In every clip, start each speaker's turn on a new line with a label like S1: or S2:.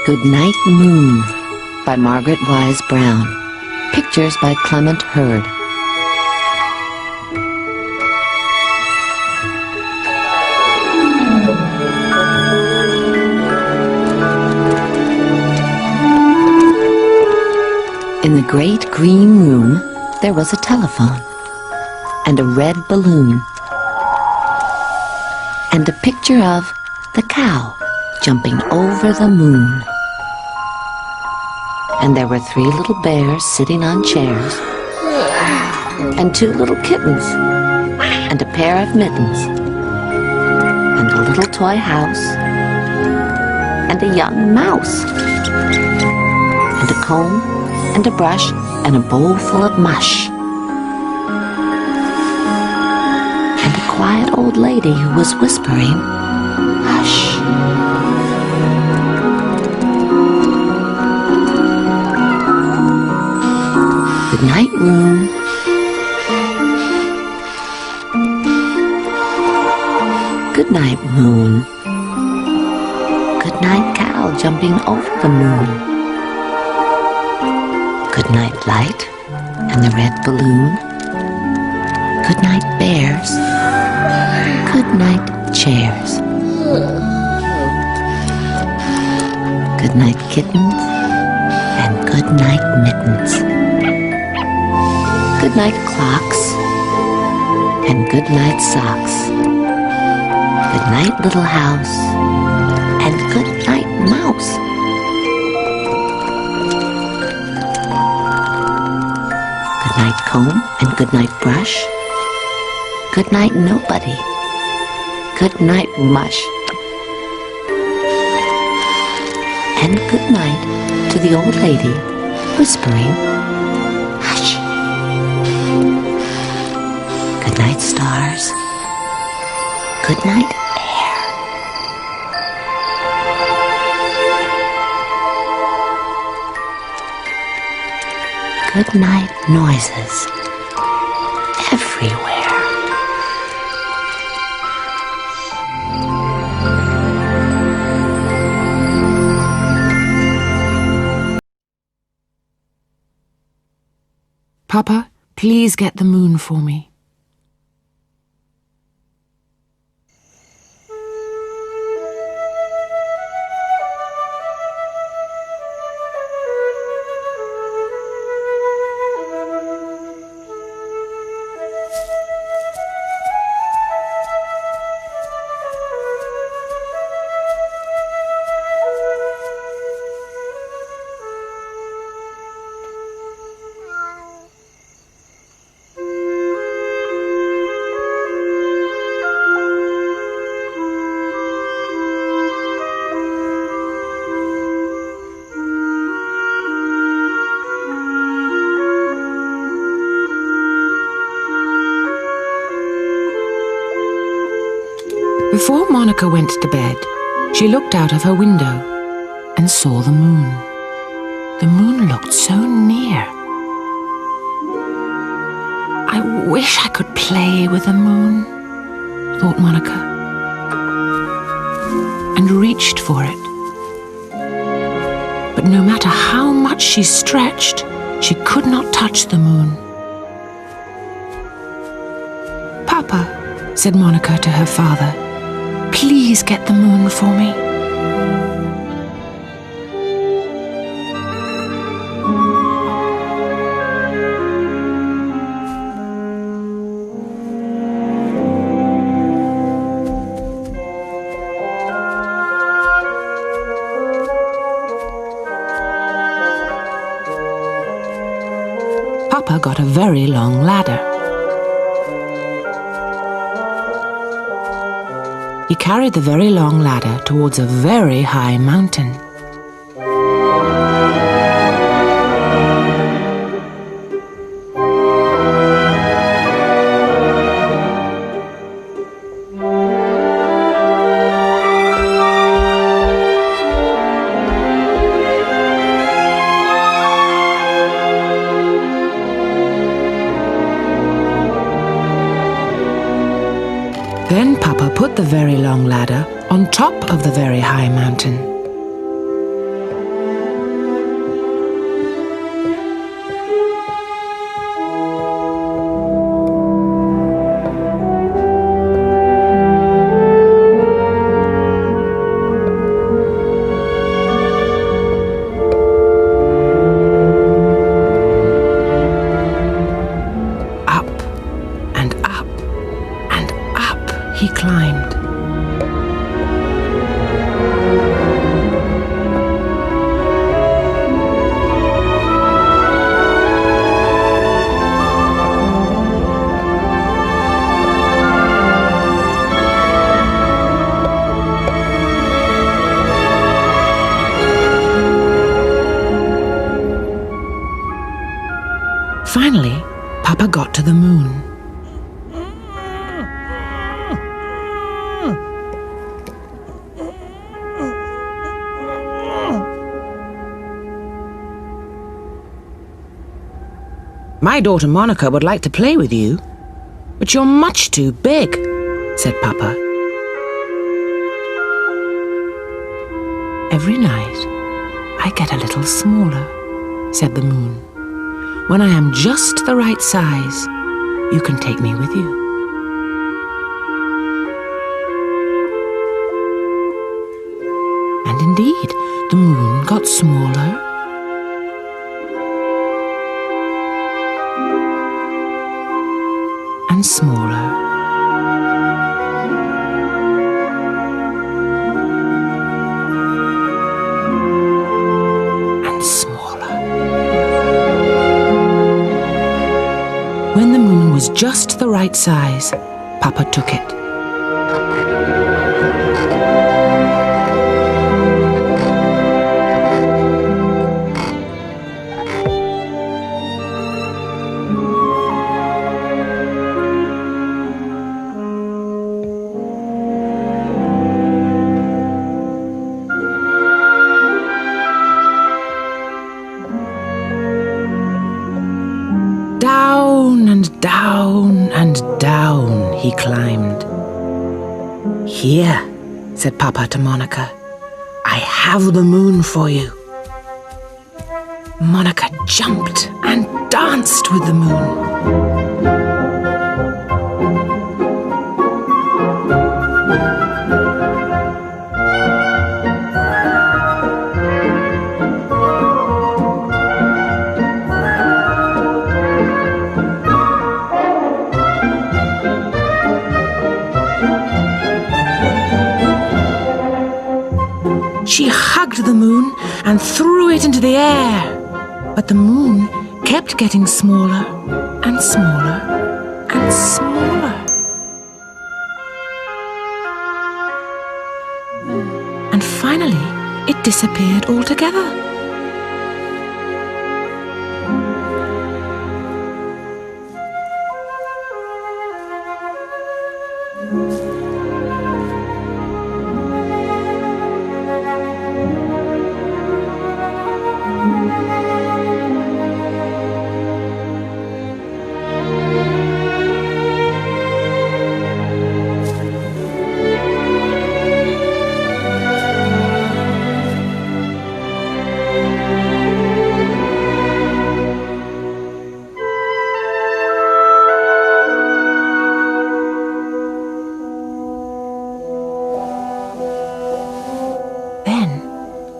S1: Goodnight Moon by Margaret Wise Brown. Pictures by Clement Hurd. In the great green room, there was a telephone, and a red balloon, and a picture of the cow jumping over the moon. And there were 3 little bears sitting on chairs, and 2 little kittens, and a pair of mittens, and a little toy house, and a young mouse, and a comb, and a brush, and a bowl full of mush, and a quiet old lady who was whispering, "Hush." Goodnight room. Goodnight moon. Goodnight cow jumping over the moon. Goodnight light and the red balloon. Goodnight bears. Goodnight chairs. Goodnight kittens and goodnight mittens. Goodnight clocks and goodnight socks. Goodnight little house and goodnight mouse. Goodnight comb and goodnight brush. Goodnight nobody. Goodnight mush. And goodnight to the old lady whispering, "Hush." Goodnight stars. Goodnight air. Goodnight noises everywhere.
S2: Papa, please get the moon for me. Before Monica went to bed, she looked out of her window and saw the moon. The moon looked so near. I wish I could play with the moon, thought Monica, and reached for it. But no matter how much she stretched, she could not touch the moon. "Papa," said Monica to her father, "please get the moon for me." Papa got a very long ladder. He carried the very long ladder towards a very high mountain. Then Papa put the very long ladder on top of the very high mountain. he climbed. Finally, Papa got to the moon. My daughter Monica would like to play with you, but you're much too big, said Papa. Every night, I get a little smaller, said the moon. When I am just the right size, you can take me with you. And indeed, the moon got smaller and smaller. And smaller. When the moon was just the right size, Papa took it. Down and down and down he climbed. Here, said Papa to Monica, I have the moon for you. Monica jumped and danced with the moon. She hugged the moon and threw it into the air. But the moon kept getting smaller and smaller and smaller. And finally, it disappeared altogether.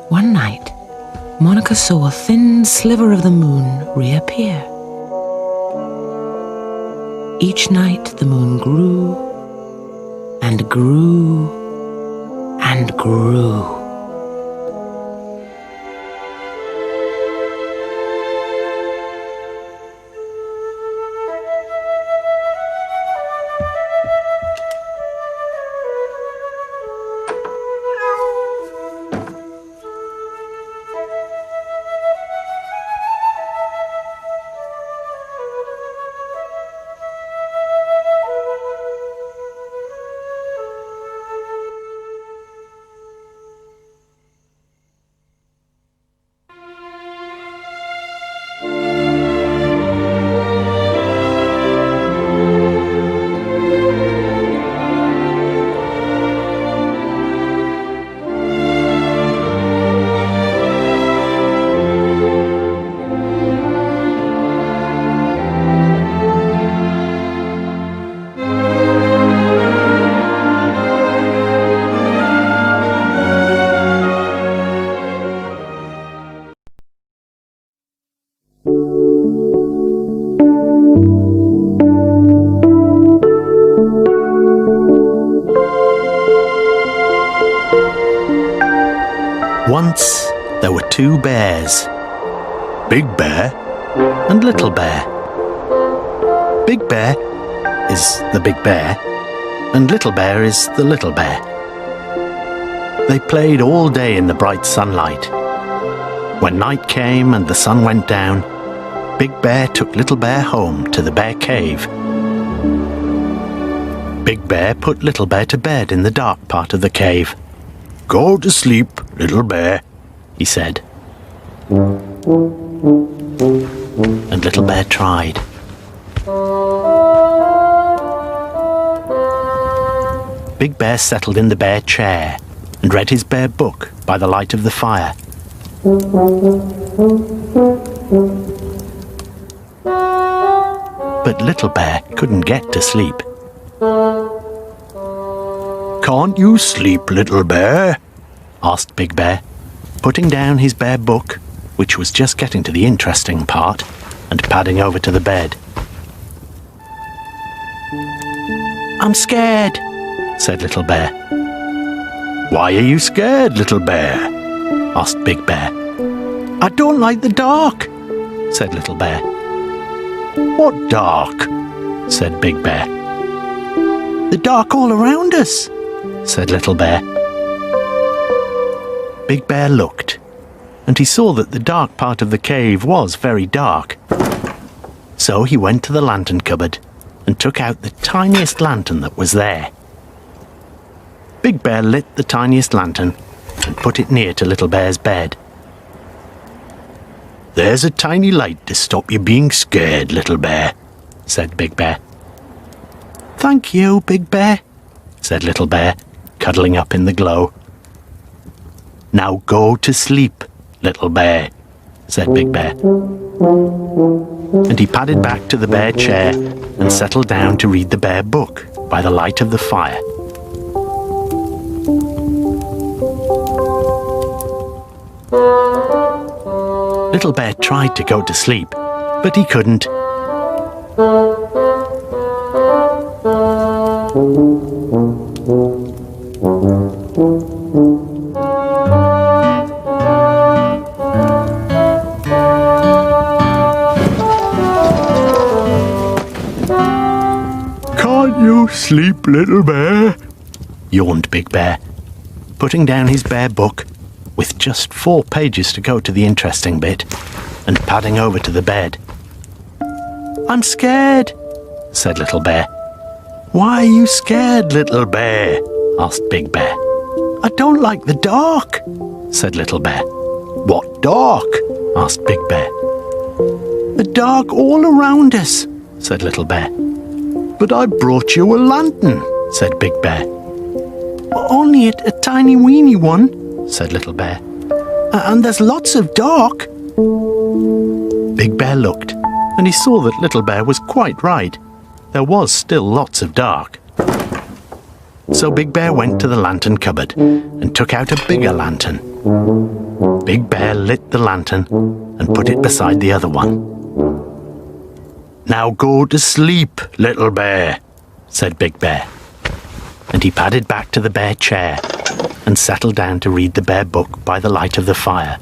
S2: One night, Monica saw a thin sliver of the moon reappear. Each night the moon grew and grew and grew.
S3: Once there were two bears, Big Bear and Little Bear. Big Bear is the big bear, and Little Bear is the little bear. They played all day in the bright sunlight. When night came and the sun went down, Big Bear took Little Bear home to the bear cave. Big Bear put Little Bear to bed in the dark part of the cave. "Go to sleep, Little Bear," he said. And Little Bear tried. Big Bear settled in the bear chair and read his bear book by the light of the fire. But Little Bear couldn't get to sleep. "Can't you sleep, Little Bear?" asked Big Bear, putting down his bear book, which was just getting to the interesting part, and padding over to the bed. "I'm scared," said Little Bear. "Why are you scared, Little Bear?" asked Big Bear. "I don't like the dark," said Little Bear. "What dark?" said Big Bear. "The dark all around us," said Little Bear. Big Bear looked, and he saw that the dark part of the cave was very dark. So he went to the lantern cupboard and took out the tiniest lantern that was there. Big Bear lit the tiniest lantern and put it near to Little Bear's bed. "There's a tiny light to stop you being scared, Little Bear," said Big Bear. "Thank you, Big Bear," said Little Bear, cuddling up in the glow. "Now go to sleep, Little Bear," said Big Bear. And he padded back to the bear chair and settled down to read the bear book by the light of the fire. Little Bear tried to go to sleep, but he couldn't. "Can't you sleep, Little Bear?" yawned Big Bear, putting down his bear book, with just 4 pages to go to the interesting bit, and padding over to the bed. "I'm scared," said Little Bear. "Why are you scared, Little Bear?" asked Big Bear. "I don't like the dark," said Little Bear. "What dark?" asked Big Bear. "The dark all around us," said Little Bear. "But I brought you a lantern," said Big Bear. "Only a tiny weeny one," said Little Bear. "And there's lots of dark." Big Bear looked, and he saw that Little Bear was quite right. There was still lots of dark. So Big Bear went to the lantern cupboard and took out a bigger lantern. Big Bear lit the lantern and put it beside the other one. "Now go to sleep, Little Bear," said Big Bear. And he padded back to the bear chair and settled down to read the bear book by the light of the fire.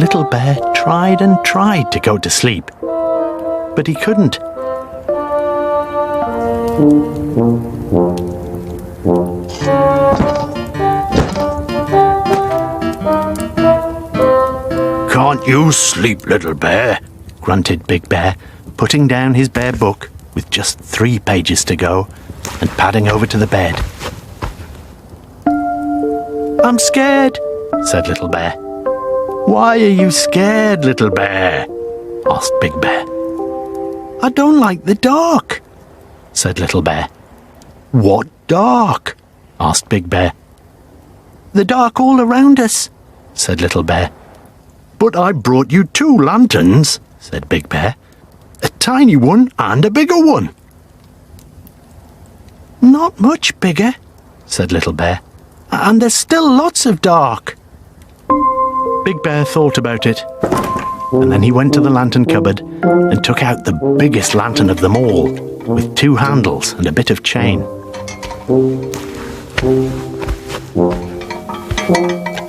S3: Little Bear tried and tried to go to sleep, but he couldn't. "Can't you sleep, Little Bear?" grunted Big Bear, putting down his bear book with just 3 pages to go and padding over to the bed. "I'm scared," said Little Bear. "Why are you scared, Little Bear?" asked Big Bear. "I don't like the dark," said Little Bear. "What dark?" asked Big Bear. "The dark all around us," said Little Bear. "But I brought you 2 lanterns," said Big Bear. "A tiny one and a bigger one." "Not much bigger," said Little Bear. "And there's still lots of dark." Big Bear thought about it, and then he went to the lantern cupboard and took out the biggest lantern of them all with 2 handles and a bit of chain.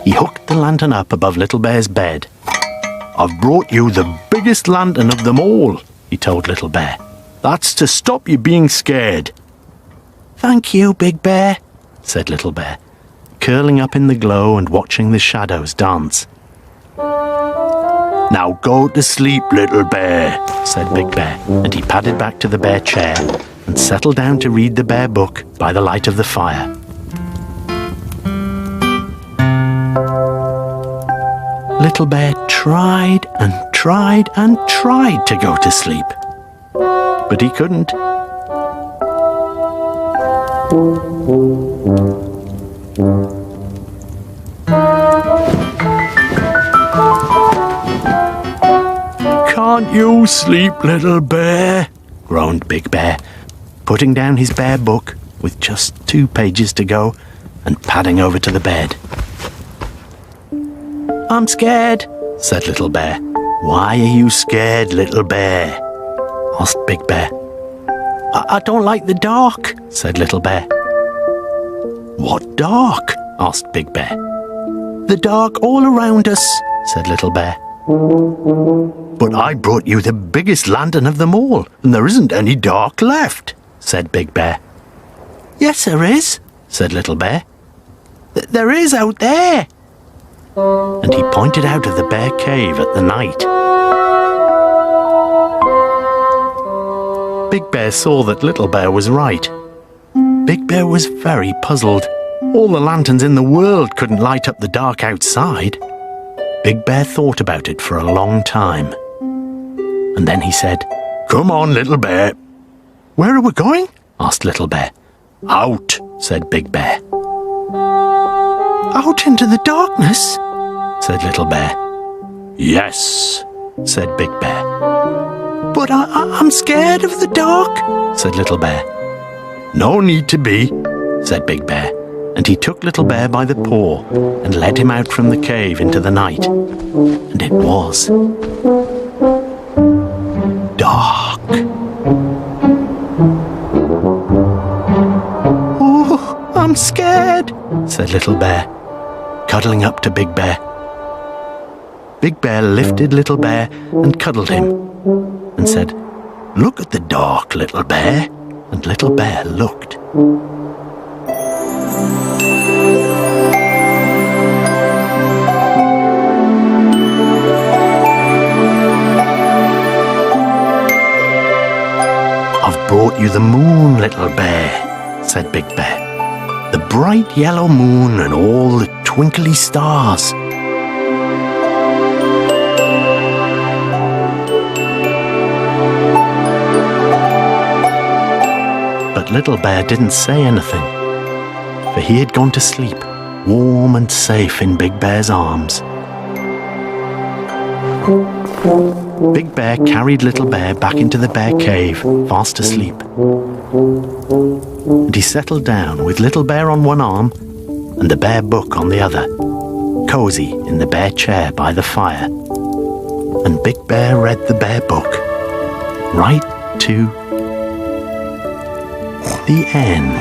S3: He hooked the lantern up above Little Bear's bed. "I've brought you the biggest lantern of them all," he told Little Bear. "That's to stop you being scared." "Thank you, Big Bear," said Little Bear, curling up in the glow and watching the shadows dance. "Now go to sleep, Little Bear," said Big Bear, and he padded back to the bear chair and settled down to read the bear book by the light of the fire. Little Bear tried and tried and tried to go to sleep, but he couldn't. "Can't you sleep, Little Bear?" groaned Big Bear, putting down his bear book with just 2 pages to go and padding over to the bed. "I'm scared," said Little Bear. "Why are you scared, Little Bear?" asked Big Bear. I don't like the dark," said Little Bear. "What dark?" asked Big Bear. "The dark all around us," said Little Bear. "But I brought you the biggest lantern of them all, and there isn't any dark left," said Big Bear. "Yes, there is," said Little Bear. There is out there." And he pointed out of the bear cave at the night. Big Bear saw that Little Bear was right. Big Bear was very puzzled. All the lanterns in the world couldn't light up the dark outside. Big Bear thought about it for a long time. And then he said, "Come on, Little Bear." "Where are we going?" asked Little Bear. "Out," said Big Bear. "Out into the darkness?" said Little Bear. "Yes," said Big Bear. "But I'm scared of the dark," said Little Bear. "No need to be," said Big Bear, and he took Little Bear by the paw and led him out from the cave into the night. And it was dark. "Oh, I'm scared," said Little Bear, cuddling up to Big Bear. Big Bear lifted Little Bear and cuddled him and said, "Look at the dark, Little Bear." And Little Bear looked. "I've brought you the moon, Little Bear," said Big Bear. "The bright yellow moon and all the twinkly stars." But Little Bear didn't say anything, for he had gone to sleep, warm and safe in Big Bear's arms. Big Bear carried Little Bear back into the bear cave, fast asleep. And he settled down with Little Bear on one arm and the bear book on the other, cozy in the bear chair by the fire. And Big Bear read the bear book right to the end.